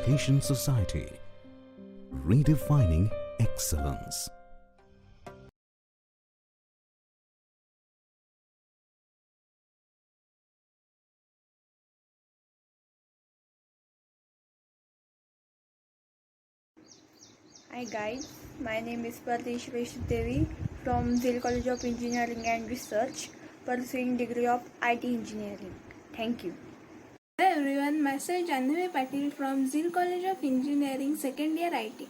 Education Society, redefining excellence. Hi guys, my name is Pratish Devi from Zeal College of Engineering and Research, pursuing degree of IT Engineering. Thank you. Hello everyone, myself Dnyanganga Polytechnic from Zeal College of Engineering, second year IT.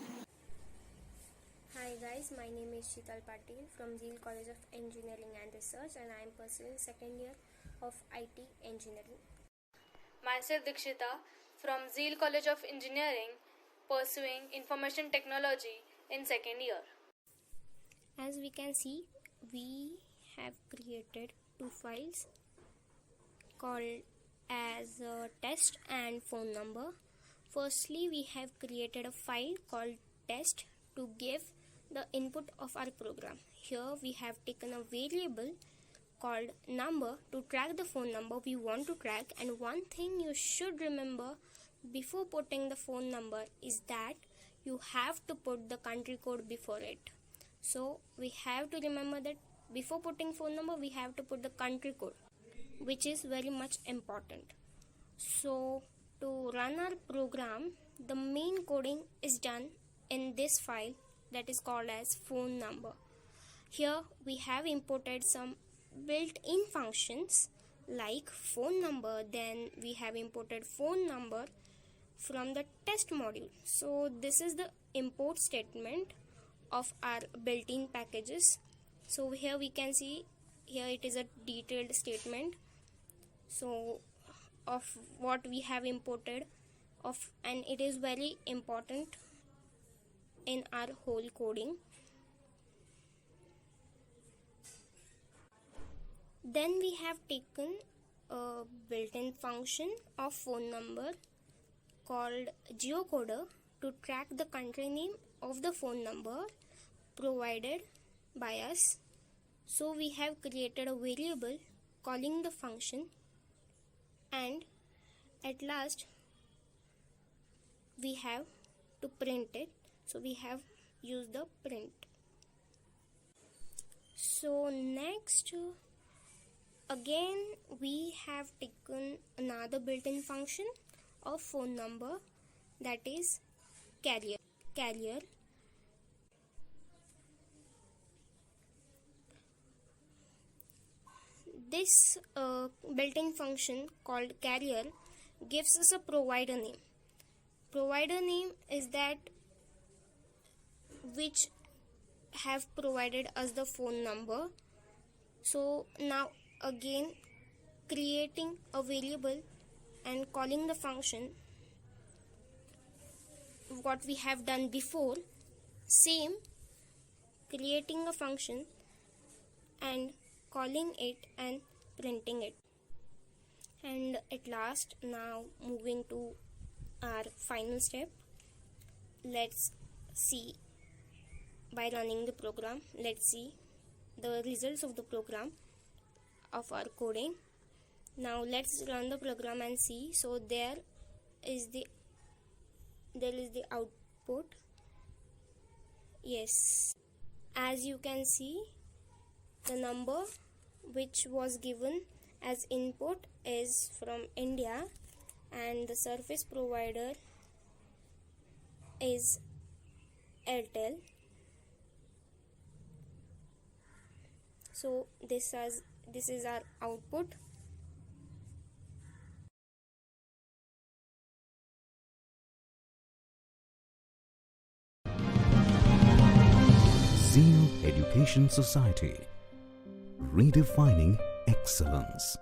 Hi guys, my name is Sheetal Patil from Zeal College of Engineering and Research, and I am pursuing second year of IT Engineering. Myself Dikshita from Zeal College of Engineering, pursuing Information Technology in second year. As we can see, we have created two files called as test and phone number. Firstly, we have created a file called test to give the input of our program. Here we have taken a variable called number to track the phone number we want to track, and one thing you should remember before putting the phone number is that you have to put the country code before it. So we have to remember that before putting phone number we have to put the country code, which is very much important. So to run our program, the main coding is done in this file that is called as phone number. Here we have imported some built-in functions like phone number, then we have imported phone number from the test module. So this is the import statement of our built-in packages. So here we can see, here it is a detailed statement so of what we have imported of, and it is very important in our whole coding. Then we have taken a built-in function of phone number called geocoder to track the country name of the phone number provided by us. So we have created a variable calling the function, and at last we have to print it, so we have used the print. So next, again we have taken another built-in function of phone number, that is carrier. This built-in function called carrier gives us a provider name. Provider name is that which have provided us the phone number. So now again creating a variable and calling the function, what we have done before, same, creating a function and calling it and printing it. And at last, now moving to our final step, let's see, by running the program, let's see the results of the program of our coding. Now let's run the program and see. So there is the output. Yes, as you can see, the number which was given as input is from India and the service provider is Airtel. So this is our output. Zeal Education Society, redefining excellence.